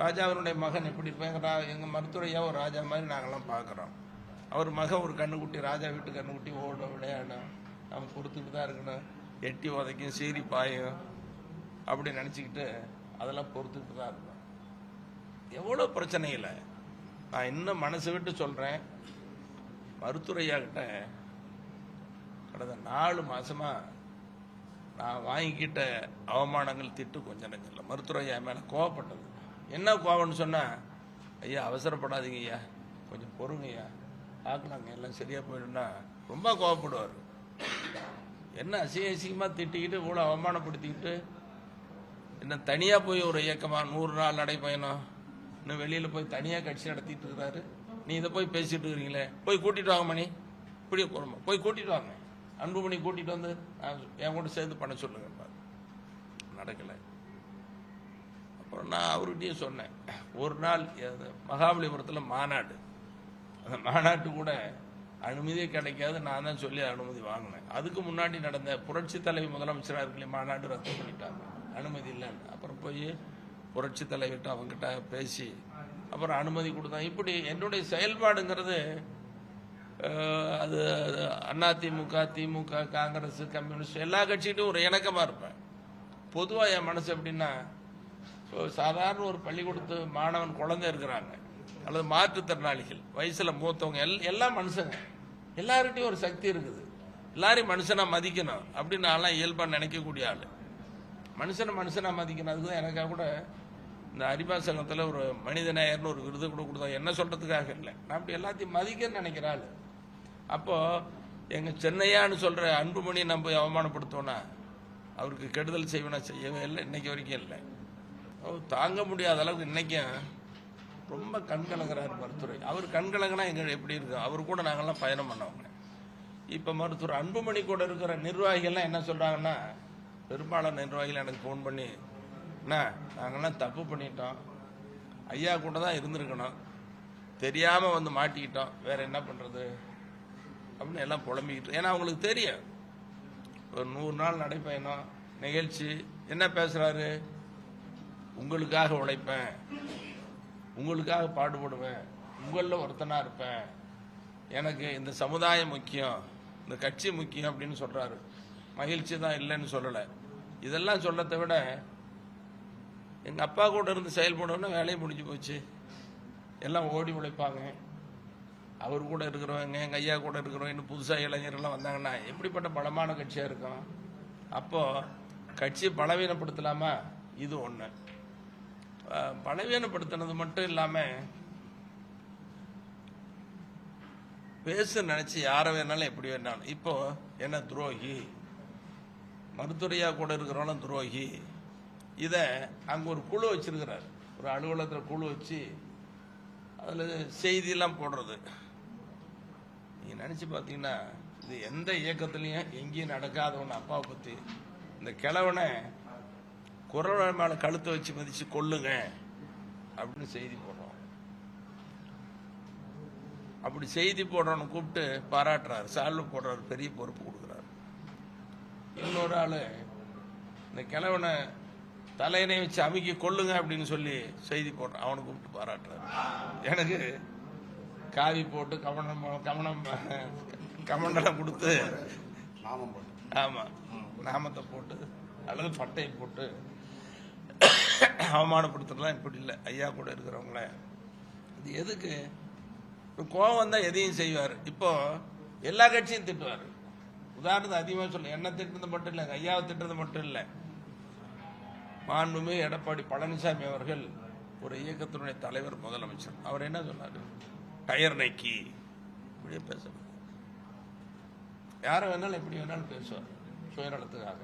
ராஜாவினுடைய மகன் எப்படி இருப்பாங்க, எங்கள் மருத்துவரையா ஒரு ராஜா மாதிரி நாங்கள்லாம் பார்க்குறோம். அவர் மகன் ஒரு கண்ணுக்குட்டி, ராஜா வீட்டு கண்ணுக்குட்டி, ஓட விளையாடும், நம்ம பொறுத்துட்டு தான் இருக்கணும், எட்டி உதைக்கும், சீறி பாயும் அப்படி நினச்சிக்கிட்டு அதெல்லாம் பொறுத்துக்கிட்டு தான் இருக்கணும். எவ்வளோ பிரச்சனை இல்லை. நான் இன்னும் மனசு விட்டு சொல்கிறேன், மருத்துவரையா கிட்ட கடந்த 4 மாசமா நான் வாங்கிக்கிட்ட அவமானங்கள், திட்டு கொஞ்சம் நெஞ்சம் இல்லை. மருத்துவரையா மேலே கோவப்பட்டது. என்ன கோவம்னு சொன்னால், ஐயா அவசரப்படாதீங்க ஐயா, கொஞ்சம் பொறுங்க ஐயா, பார்க்கலாங்க, எல்லாம் சரியாக போயிடும்னா ரொம்ப கோவப்படுவார். என்ன அசிங்கமாக திட்டிக்கிட்டு இவ்வளோ அவமானப்படுத்திக்கிட்டு என்ன தனியாக போய் ஒரு இயக்கமாக 100 நாள் நடைப்பயணம், இன்னும் வெளியில் போய் தனியாக கட்சி நடத்திட்டு இருக்கிறாரு. நீ இதை போய் பேசிட்டு இருக்கிறீங்களே, போய் கூட்டிட்டு வாங்க மணி, இப்படி போய் கூட்டிட்டு வாங்க, அன்புமணி கூட்டிட்டு வந்து என் கூட சேர்ந்து பண்ண சொல்லுங்க. நடக்கலை. அப்புறம் நான் அவர்கிட்டயும் சொன்னேன், ஒரு நாள் மகாபலிபுரத்தில் மாநாடு, அந்த மாநாட்டு கூட அனுமதியே கிடைக்காது, நான் தான் சொல்லி அனுமதி வாங்கினேன். அதுக்கு முன்னாடி நடந்த புரட்சி தலைவி முதலமைச்சராக இருக்கலையே, மாநாடு ரத்து பண்ணிட்டாங்க, அனுமதி இல்லைன்னு. அப்புறம் போய் புரட்சி தலைவிட்டு அவங்ககிட்ட பேசி அப்புறம் அனுமதி கொடுத்தாங்க. இப்படி என்னுடைய செயல்பாடுங்கிறது அது அதிமுக, திமுக, காங்கிரஸ், கம்யூனிஸ்ட் எல்லா கட்சிகிட்டும் ஒரு இணக்கமாக இருப்பேன். பொதுவாக என் மனசு எப்படின்னா, சாதாரண ஒரு பள்ளிக்கூடத்து மாணவன் குழந்தை இருக்கிறாங்க, அல்லது மாற்றுத்திறனாளிகள், வயசில் மூத்தவங்க, எல்லாம் மனுஷங்க, எல்லார்கிட்டையும் ஒரு சக்தி இருக்குது, எல்லாரையும் மனுஷனாக மதிக்கணும் அப்படின்னு நான்லாம் இயல்பாக நினைக்கக்கூடிய ஆள். மனுஷனா மதிக்கணும். அதுக்கு தான் எனக்காக கூட இந்த அறிவா சங்கத்தில் ஒரு மனித நேயர்னு ஒரு விருது கூட கொடுத்தோம். என்ன சொல்கிறதுக்காக இல்லை, நான் அப்படி எல்லாத்தையும் மதிக்கன்னு நினைக்கிற ஆள். அப்போது எங்கள் சென்னையான்னு சொல்கிற அன்புமணி நம்ம அவமானப்படுத்தோன்னா அவருக்கு கெடுதல் செய்வேனா, செய்யவே இல்லை, இன்னைக்கு வரைக்கும் இல்லை. தாங்க முடியாத அளவுக்கு இன்னைக்கும் ரொம்ப கண்கலங்கிறார் மருத்துவர். அவர் கண்கலங்கினா எங்கள் எப்படி இருக்கு, அவர் கூட நாங்கள்லாம் பயணம் பண்ணவங்க. இப்போ மருத்துவர் அன்புமணி கூட இருக்கிற நிர்வாகிகள்லாம் என்ன சொல்கிறாங்கன்னா, பெரும்பாலான நிர்வாகிகள் எனக்கு ஃபோன் பண்ணி, அண்ணா நாங்கள்லாம் தப்பு பண்ணிட்டோம், ஐயா கூட தான் இருந்திருக்கணும், தெரியாமல் வந்து மாட்டிக்கிட்டோம், வேற என்ன பண்ணுறது அப்படின்னு எல்லாம் புலம்பிக்கிட்டு. ஏன்னா அவங்களுக்கு தெரியும், ஒரு 100 நாள் நடைப்பயணம் நிகழ்ச்சி என்ன பேசுகிறாரு, உங்களுக்காக உழைப்பேன், உங்களுக்காக பாடுபடுவேன், உங்களில் ஒருத்தனாக இருப்பேன், எனக்கு இந்த சமுதாயம் முக்கியம், இந்த கட்சி முக்கியம் அப்படின்னு சொல்கிறாரு. மகிழ்ச்சி தான் இல்லைன்னு சொல்லலை. இதெல்லாம் சொல்லத்தை விட எங்கள் அப்பா கூட இருந்து செயல்படணும்னா வேலையை முடிஞ்சு போச்சு, எல்லாம் ஓடி உழைப்பாங்க. அவர் கூட இருக்கிறவங்க, எங்கள் ஐயா கூட இருக்கிறவங்க, இன்னும் புதுசாக இளைஞர்கள்லாம் வந்தாங்கன்னா எப்படிப்பட்ட பலமான கட்சியாக இருக்கும். அப்போது கட்சியை பலவீனப்படுத்தலாமா, இது ஒன்று. பலவீனப்படுத்தினது மட்டும் இல்லாமல் பேச நினச்சி யாரை வேணாலும் எப்படி வேணாலும். இப்போ என்ன துரோகி, மருத்துவரையா கூட இருக்கிறவங்களும் துரோகி. இதை அங்கே ஒரு குழு வச்சிருக்கிறார், ஒரு அலுவலகத்தில் குழு வச்சு அதில் செய்தியெல்லாம் போடுறது. நீங்கள் நினச்சி பார்த்தீங்கன்னா இது எந்த இயக்கத்துலையும் எங்கேயும் நடக்காத ஒன்று. அப்பாவை பற்றி இந்த கிழவனை குரல் மேலே கழுத்தை வச்சு மதித்து கொல்லுங்க அப்படின்னு செய்தி போடுறோம். அப்படி செய்தி போடுறவனை கூப்பிட்டு பாராட்டுறாரு, சால்வு போடுறாரு, பெரிய பொறுப்பு கொடுக்குறாரு. இன்னொரு ஆள் இந்த கிழவனை தலையினை வச்சு அமுக்கி கொல்லுங்க அப்படின்னு சொல்லி செய்தி போடுறான், அவனை கூப்பிட்டு பாராட்டுறாரு. எனக்கு காவி போட்டு கமண்டலம் கொடுத்து, ஆமாம் நாமத்தை போட்டு அல்லது பட்டையை போட்டு அவமானப்படுத்துறதுலாம் இப்படி இல்லை. ஐயா கூட இருக்கிறவங்கள இது எதுக்கு, கோவம் வந்தால் எதையும் செய்வார். இப்போ எல்லா கட்சியும் திட்டுவார். உதாரணத்தை அதிகமாக சொல்ல, என்ன திட்டுறது மட்டும் இல்லை, ஐயாவை திட்டுறது மட்டும் இல்லை. மாண்புமிகு எடப்பாடி பழனிசாமி அவர்கள் ஒரு இயக்கத்தினுடைய தலைவர், முதலமைச்சர், அவர் என்ன சொன்னார், டயர் நக்கி இப்படியே பேசணும். யாரை வேணாலும் எப்படி வேணாலும் பேசுவார் சுயநலத்துக்காக.